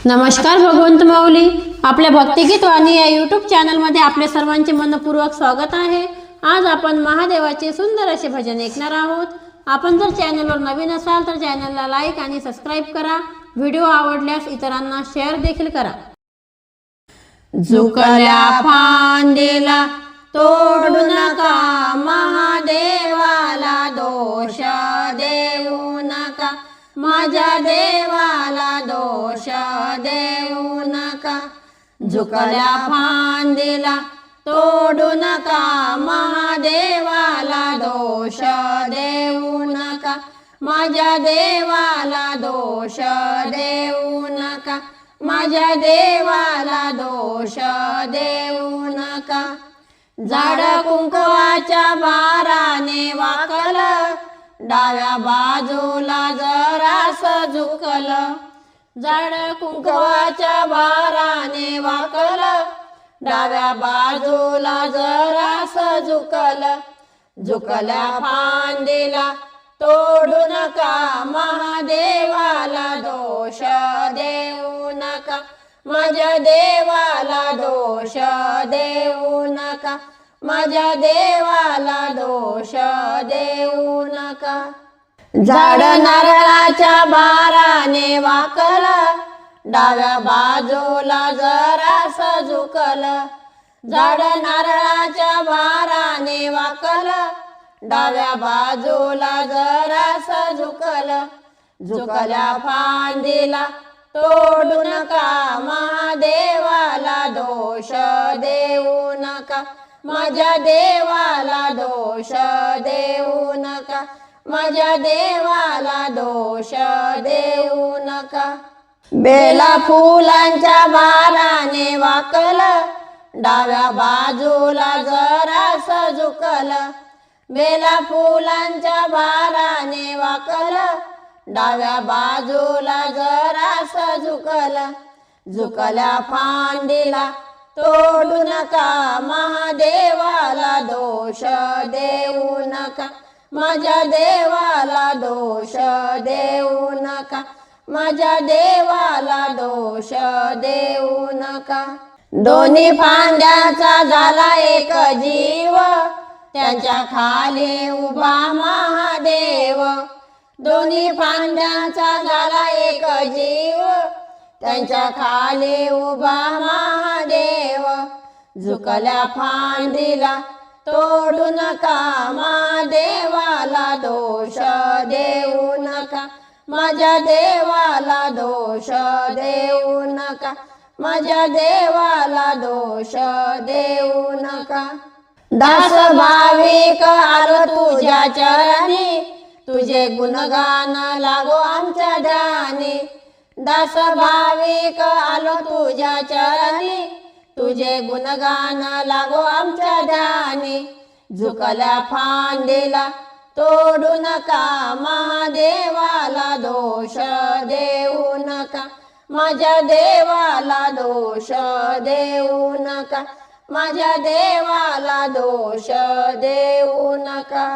नमस्कार भगवंत माऊली, आपल्या भक्तिगीत वाणी या यूट्यूब चॅनलमध्ये आपले सर्वांचे मनपूर्वक स्वागत आहे। आज आपण महादेवाचे सुंदर असे भजन ऐकणार आहोत। आपण जर चॅनलवर नवीन असाल तर चॅनलला लाईक आणि सबस्क्राईब करा। व्हिडिओ आवडल्यास इतरांना शेअर देखील करा। झुकल्या फांदीला तोडू नका, महादेवाला दोष देऊ नका, माझ्या देवाला दोष देऊ नका। झुकल्या फांदीला तोडू नका, महादेवाला दोष देऊ नका, माझ्या देवाला दोष देऊ नका, माझ्या देवाला दोष देऊ नका। झाड कुंकवाच्या भाराने वाकलं, डाव्या बाजूला जरास झुकलं, झाड कुंकवाच्या भाराने वाकलं, डाव्या बाजूला जरास झुकलं। झुकल्या फांदीला तोडू नका, महादेवाला दोष देऊ नका, माझ्या देवाला दोष देऊ नका, माझ्या देवाला दोष देऊ नका। झाड नारळाच्या भाराने वाकलं, डाव्या बाजूला जरास झुकलं, झाड नारळाच्या भाराने वाकलं, डाव्या बाजूला जरास झुकलं। झुकल्या फांदीला तोडू नका, महादेवाला दोष देऊ नका, माझ्या देवाला दोष देऊ नका, माझ्या देवाला दोष देऊ नका। बेला फुलांच्या भाराने वाकलं, डाव्या बाजूला जरास झुकलं, बेला फुलांच्या भाराने वाकलं, डाव्या बाजूला जरास झुकलं। झुकल्या फांदीला तोडू नका, महादेवाला दोष देऊ नका, माझ्या देवाला दोष देऊ नका, माझ्या देवाला दोष देऊ नका। दोन्ही फांद्याचा झाला एक जीव, त्यांच्या खाली उभा महादेव, दोन्ही फांद्याचा झाला एक जीव, त्यांच्या खाली उभा महादेव। झुकल्या फांदीला तोडू नका, महादेवाला दोष देऊ नका, माझ्या देवाला दोष देऊ नका, माझ्या देवाला दोष देऊ नका। दास भाविक आलो तुझ्या चरणी, तुझे गुणगान लागो आमच्या ध्यानी, दास भाविक आलो तुझ्या चरणी, तुझे गुणगान लागो आमच्या ध्यानी। झुकल्या फांदीला तोडू नका, महादेवाला दोष देऊ नका, माझ्या देवाला दोष देऊ नका, माझ्या देवाला दोष देऊ नका।